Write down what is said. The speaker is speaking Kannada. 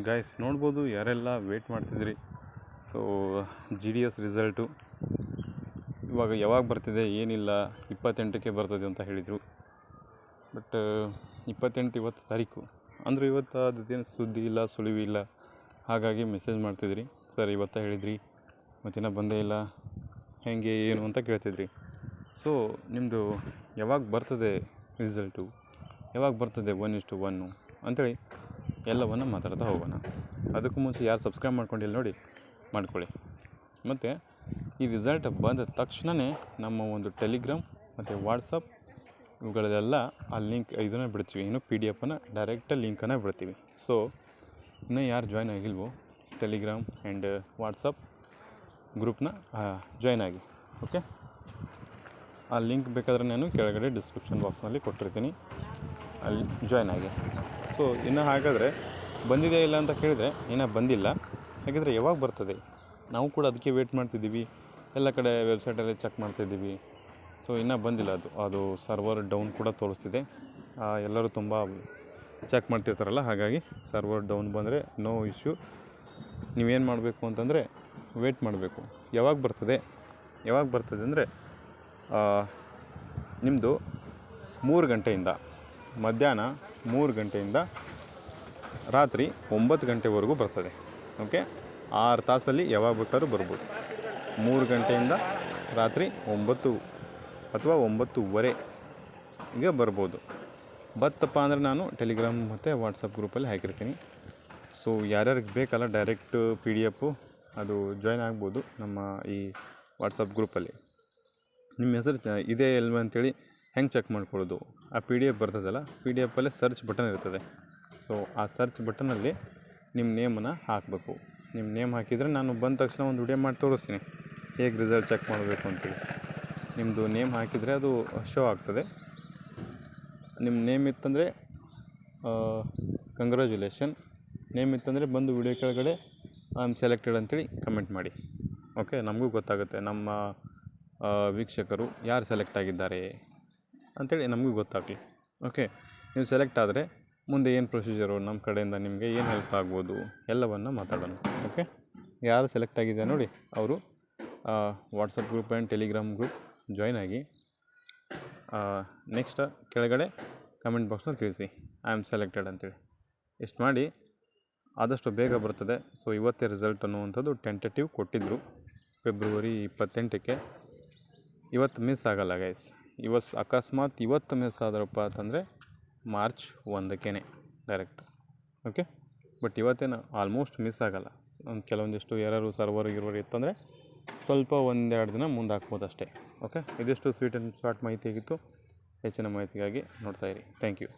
ಗೈಸ್ ನೋಡ್ಬೋದು ಯಾರೆಲ್ಲ ವೇಟ್ ಮಾಡ್ತಿದ್ರಿ. ಸೊ GDS ರಿಸಲ್ಟು ಇವಾಗ ಯಾವಾಗ ಬರ್ತಿದೆ ಏನಿಲ್ಲ, 28ಕ್ಕೆ ಬರ್ತದೆ ಅಂತ ಹೇಳಿದರು. ಬಟ್ 28 ಇವತ್ತು ತಾರೀಕು ಅಂದರೆ ಇವತ್ತು ಅದೇನು ಸುದ್ದಿ ಇಲ್ಲ, ಸುಳಿವು ಇಲ್ಲ. ಹಾಗಾಗಿ ಮೆಸೇಜ್ ಮಾಡ್ತಿದ್ರಿ, ಸರ್ ಇವತ್ತು ಹೇಳಿದ್ರಿ ಮತ್ತಿನ್ನ ಬಂದೇ ಇಲ್ಲ, ಹೇಗೆ ಏನು ಅಂತ ಕೇಳ್ತಿದ್ರಿ. ಸೊ ನಿಮ್ಮದು ಯಾವಾಗ ಬರ್ತದೆ ರಿಸಲ್ಟು, ಯಾವಾಗ ಬರ್ತದೆ 1:1 ಅಂಥೇಳಿ ಎಲ್ಲವನ್ನು ಮಾತಾಡ್ತಾ ಹೋಗೋಣ. ಅದಕ್ಕೂ ಮುಂಚೆ ಯಾರು ಸಬ್ಸ್ಕ್ರೈಬ್ ಮಾಡ್ಕೊಂಡಿಲ್ಲ ನೋಡಿ, ಮಾಡ್ಕೊಳ್ಳಿ. ಮತ್ತು ಈ ರಿಸಲ್ಟ್ ಬಂದ ತಕ್ಷಣವೇ ನಮ್ಮ ಒಂದು ಟೆಲಿಗ್ರಾಮ್ ಮತ್ತು ವಾಟ್ಸಪ್ ಇವುಗಳಲ್ಲೆಲ್ಲ ಆ ಲಿಂಕ್ ಇದನ್ನು ಬಿಡ್ತೀವಿ, ಇನ್ನು PDF ಡೈರೆಕ್ಟಾಗಿ ಲಿಂಕನ್ನು ಬಿಡ್ತೀವಿ. ಸೊ ಇನ್ನೂ ಯಾರು ಜಾಯ್ನ್ ಆಗಿಲ್ವೋ ಟೆಲಿಗ್ರಾಮ್ ಆ್ಯಂಡ್ ವಾಟ್ಸಪ್ ಗ್ರೂಪ್ನ ಜಾಯ್ನ್ ಆಗಿ. ಓಕೆ, ಆ ಲಿಂಕ್ ಬೇಕಾದರೆ ನಾನು ಕೆಳಗಡೆ ಡಿಸ್ಕ್ರಿಪ್ಷನ್ ಬಾಕ್ಸ್ನಲ್ಲಿ ಕೊಟ್ಟಿರ್ತೀನಿ, ಅಲ್ಲಿ ಜಾಯ್ನ್ ಆಗಿ. ಸೊ ಇನ್ನು ಹಾಗಾದರೆ ಬಂದಿದೆಯಾ ಇಲ್ಲ ಅಂತ ಕೇಳಿದರೆ ಇನ್ನೂ ಬಂದಿಲ್ಲ. ಹಾಗಿದ್ರೆ ಯಾವಾಗ ಬರ್ತದೆ? ನಾವು ಕೂಡ ಅದಕ್ಕೆ ವೇಟ್ ಮಾಡ್ತಿದ್ದೀವಿ, ಎಲ್ಲ ಕಡೆ ವೆಬ್ಸೈಟಲ್ಲಿ ಚೆಕ್ ಮಾಡ್ತಿದ್ದೀವಿ. ಸೊ ಇನ್ನೂ ಬಂದಿಲ್ಲ, ಅದು ಸರ್ವರ್ ಡೌನ್ ಕೂಡ ತೋರಿಸ್ತಿದೆ. ಎಲ್ಲರೂ ತುಂಬ ಚೆಕ್ ಮಾಡ್ತಿರ್ತಾರಲ್ಲ, ಹಾಗಾಗಿ ಸರ್ವರ್ ಡೌನ್ ಬಂದರೆ ನೋ ಇಶ್ಯೂ. ನೀವೇನು ಮಾಡಬೇಕು ಅಂತಂದರೆ ವೇಟ್ ಮಾಡಬೇಕು. ಯಾವಾಗ ಬರ್ತದೆ ಅಂದರೆ ನಿಮ್ಮದು 3 ಗಂಟೆಯಿಂದ ಮಧ್ಯಾಹ್ನ 3 ಗಂಟೆಯಿಂದ ರಾತ್ರಿ 9 ಗಂಟೆವರೆಗೂ ಬರ್ತದೆ. ಓಕೆ, 6 ತಾಸಲ್ಲಿ ಯಾವಾಗ ಬೇಕಾದ್ರೂ ಬರ್ಬೋದು. 3 ಗಂಟೆಯಿಂದ ರಾತ್ರಿ 9 ಅಥವಾ 9:15 ಈಗ ಬರ್ಬೋದು. ಬತ್ತಪ್ಪ ಅಂದರೆ ನಾನು ಟೆಲಿಗ್ರಾಮ್ ಮತ್ತು ವಾಟ್ಸಪ್ ಗ್ರೂಪಲ್ಲಿ ಹಾಕಿರ್ತೀನಿ. ಸೊ ಯಾರ್ಯಾರಿಗೆ ಬೇಕಲ್ಲ ಡೈರೆಕ್ಟ್ PDF ಅದು ಜಾಯ್ನ್ ಆಗ್ಬೋದು ನಮ್ಮ ಈ ವಾಟ್ಸಪ್ ಗ್ರೂಪಲ್ಲಿ. ನಿಮ್ಮ ಹೆಸರು ಇದೇ ಅಲ್ವ ಅಂತೇಳಿ ಹೆಂಗೆ ಚೆಕ್ ಮಾಡ್ಕೊಳ್ಳೋದು? ಆ PDF ಬರ್ತದಲ್ಲ, PDFಲ್ಲೇ ಸರ್ಚ್ ಬಟನ್ ಇರ್ತದೆ. ಸೊ ಆ ಸರ್ಚ್ ಬಟನಲ್ಲಿ ನಿಮ್ಮ ನೇಮನ್ನು ಹಾಕಬೇಕು. ನಿಮ್ಮ ನೇಮ್ ಹಾಕಿದರೆ ನಾನು ಬಂದ ತಕ್ಷಣ ಒಂದು ವಿಡಿಯೋ ಮಾಡಿ ತೋರಿಸ್ತೀನಿ ಹೇಗೆ ರಿಸಲ್ಟ್ ಚೆಕ್ ಮಾಡಬೇಕು ಅಂತೇಳಿ. ನಿಮ್ಮದು ನೇಮ್ ಹಾಕಿದರೆ ಅದು ಶೋ ಆಗ್ತದೆ. ನಿಮ್ಮ ನೇಮ್ ಇತ್ತಂದರೆ ಕಂಗ್ರ್ಯಾಚುಲೇಷನ್, ನೇಮ್ ಇತ್ತಂದರೆ ಬಂದು ವಿಡಿಯೋ ಕೆಳಗಡೆ ಐ ಆಮ್ ಸೆಲೆಕ್ಟೆಡ್ ಅಂತೇಳಿ ಕಮೆಂಟ್ ಮಾಡಿ. ಓಕೆ, ನಮಗೂ ಗೊತ್ತಾಗುತ್ತೆ ನಮ್ಮ ವೀಕ್ಷಕರು ಯಾರು ಸೆಲೆಕ್ಟ್ ಆಗಿದ್ದಾರೆ ಅಂಥೇಳಿ ನಮಗೂ ಗೊತ್ತಾಗಲಿ. ಓಕೆ, ನೀವು ಸೆಲೆಕ್ಟ್ ಆದರೆ ಮುಂದೆ ಏನು ಪ್ರೊಸೀಜರು, ನಮ್ಮ ಕಡೆಯಿಂದ ನಿಮಗೆ ಏನು ಹೆಲ್ಪ್ ಆಗ್ಬೋದು ಎಲ್ಲವನ್ನು ಮಾತಾಡೋಣ. ಓಕೆ, ಯಾರು ಸೆಲೆಕ್ಟ್ ಆಗಿದೆ ನೋಡಿ ಅವರು WhatsApp group and Telegram group join ಆಗಿ ನೆಕ್ಸ್ಟ್ ಕೆಳಗಡೆ ಕಮೆಂಟ್ ಬಾಕ್ಸ್ನಲ್ಲಿ ತಿಳಿಸಿ ಐ ಆಮ್ ಸೆಲೆಕ್ಟೆಡ್ ಅಂತೇಳಿ. ಇಷ್ಟು ಮಾಡಿ ಆದಷ್ಟು ಬೇಗ ಬರ್ತದೆ. ಸೊ ಇವತ್ತೇ ರಿಸಲ್ಟ್ ಅನ್ನುವಂಥದ್ದು ಟೆಂಟೇಟಿವ್ ಕೊಟ್ಟಿದ್ದರು ಫೆಬ್ರವರಿ 28ಕ್ಕೆ. ಇವತ್ತು ಮಿಸ್ ಆಗೋಲ್ಲ ಗೈಸ್. ಅಕಸ್ಮಾತ್ ಇವತ್ತು ಮಿಸ್ ಆದ್ರಪ್ಪ ಅಂತಂದರೆ ಮಾರ್ಚ್ 1ಕ್ಕೆ ಡೈರೆಕ್ಟ್. ಓಕೆ, ಬಟ್ ಇವತ್ತೇನು ಆಲ್ಮೋಸ್ಟ್ ಮಿಸ್ ಆಗೋಲ್ಲ. ಕೆಲವೊಂದಿಷ್ಟು ಯಾರು ಸರ್ವರ್ ಇತ್ತಂದರೆ ಸ್ವಲ್ಪ 1-2 ದಿನ ಮುಂದೆ ಹಾಕ್ಬೋದು ಅಷ್ಟೇ. ಓಕೆ, ಇದಿಷ್ಟು ಸ್ವೀಟ್ ಆ್ಯಂಡ್ ಶಾರ್ಟ್ ಮಾಹಿತಿ ಆಗಿತ್ತು. ಹೆಚ್ಚಿನ ಮಾಹಿತಿಗಾಗಿ ನೋಡ್ತಾಯಿರಿ. Thank you.